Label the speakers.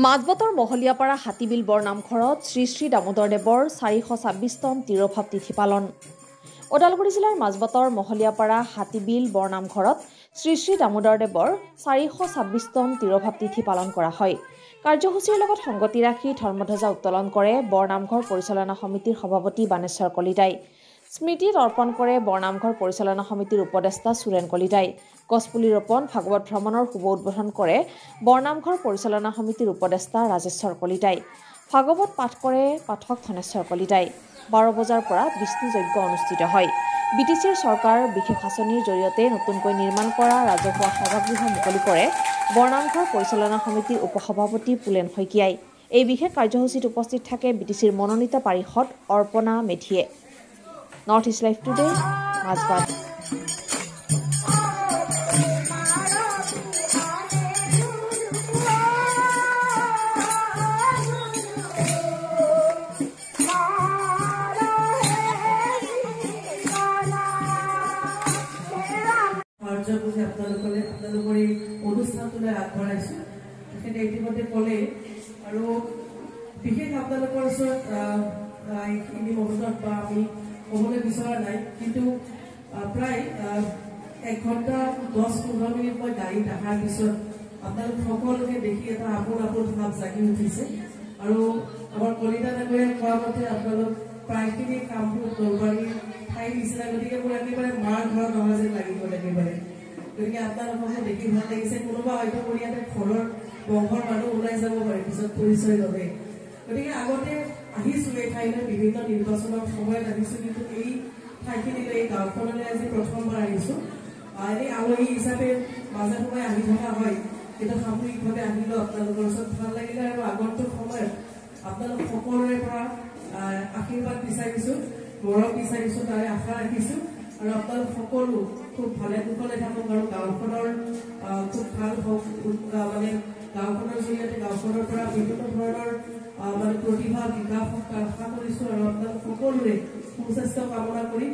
Speaker 1: মাজবতৰ মহলীয়াপাৰা হাতীবিল বৰনামঘৰত শ্ৰী শ্ৰী দামোদৰদেৱৰ 426তম তিৰোভাৱ তিথি পালন। ওদালগুৰি জিলাৰ মাজবতৰ মহলীয়াপাৰা হাতীবিল বৰনামঘৰত শ্ৰী শ্ৰী দামোদৰদেৱৰ 426তম তিৰোভাৱ তিথি পালন কৰা হয়। কাৰ্যসূচীৰ লগত সংগতি ৰাখি ধৰ্মধ্বজা উত্তোলন কৰে বৰনামঘৰ পৰিচালনা সমিতিৰ সভাপতি বানেশ্বৰ কলিতাই। স্মৃতিত অৰ্পণ কৰে বৰনামঘৰ পৰিচালনা সমিতিৰ উপদেষ্টা সুৰেন কলিতাই। গছপুলি ৰোপণ ভাগৱত ভ্ৰমণৰ শুভ উদ্বোধন কৰে বৰনামঘৰ পৰিচালনা সমিতিৰ উপদেষ্টা ৰাজেশ্বৰ কলিতাই। ভাগৱত পাঠ কৰে পাঠক ধনেশ্বৰ কলিতাই। 12 বজাৰ পৰা বিষ্ণু যজ্ঞ অনুষ্ঠিত হয়। বিটিচিৰ চৰকাৰ বিশেষ আঁচনিৰ জৰিয়তে নতুনকৈ নিৰ্মাণ কৰা ৰাজহুৱা সভাগৃহ মুকলি কৰে বৰনামঘৰ পৰিচালনা সমিতিৰ উপসভাপতি পুলেন শইকীয়াই। এই বিশেষ কাৰ্যসূচীত উপস্থিত থাকে বিটিচিৰ মনোনীত পাৰিষদ অৰ্পণা মেধিয়ে। North east live today, Majbat.
Speaker 2: আপোনালোকৰ এই অনুষ্ঠানটোলৈ আগবঢ়াইছো। তেখেতে ইতিমধ্যে ক'লে আৰু বিশেষ আপোনালোকৰ ওচৰত এইখিনি মুহূৰ্তত বা আমি ক'বলৈ বিচৰা নাই, কিন্তু প্ৰায় 1 ঘণ্টা 10-15 মিনিট মই গাড়ীত অহাৰ পিছত আপোনালোক সকলোকে দেখি এটা আপোন ভাৱ জাগি উঠিছে। আৰু আমাৰ কলিতা ডাঙৰীয়াই কোৱা মতে আপোনালোক প্ৰায়খিনি কামবোৰ নলবাৰীৰ ঠাই নিচিনা, গতিকে মোৰ একেবাৰে মাৰ ঘৰ নহয় যেন লাগিব একেবাৰে। গতিকে আপোনালোককো দেখি ভাল লাগিছে। কোনোবা হয়তো মোৰ ইয়াতে ঘৰৰ বংশৰ মানুহ ওলাই যাব পাৰে পিছত পৰিচয় ল'লে। গতিকে আগতে আহিছো এই ঠাইলৈ, বিভিন্ন নিৰ্বাচনৰ সময়ত আহিছো, কিন্তু এই ঠাইখিনিলৈ এই গাঁওখনলৈ আজি প্ৰথমবাৰ আহিছো। এনেই আলহী হিচাপে মাজে সময়ে আহি থকা হয়, কিন্তু সামূহিকভাৱে আহিলেও আপোনালোকৰ ওচৰত ভাল লাগিলে। আৰু আগন্তুক সময়ত আপোনালোক সকলোৰে পৰা আশীৰ্বাদ বিচাৰিছো, গৌৰৱ বিচাৰিছো, তাৰে আশা ৰাখিছো। আৰু আপোনালোক সকলো খুব ভালে কুশলে থাকক আৰু গাঁওখনৰ খুব ভাল হওক। মানে গাঁওখনৰ জৰিয়তে গাঁওখনৰ পৰা বিভিন্ন ধৰণৰ প্ৰতিভা বিকাশ হওক আশা কৰিছো। আৰু আপোনালোক সকলোৰে সুস্বাস্থ্য কামনা কৰি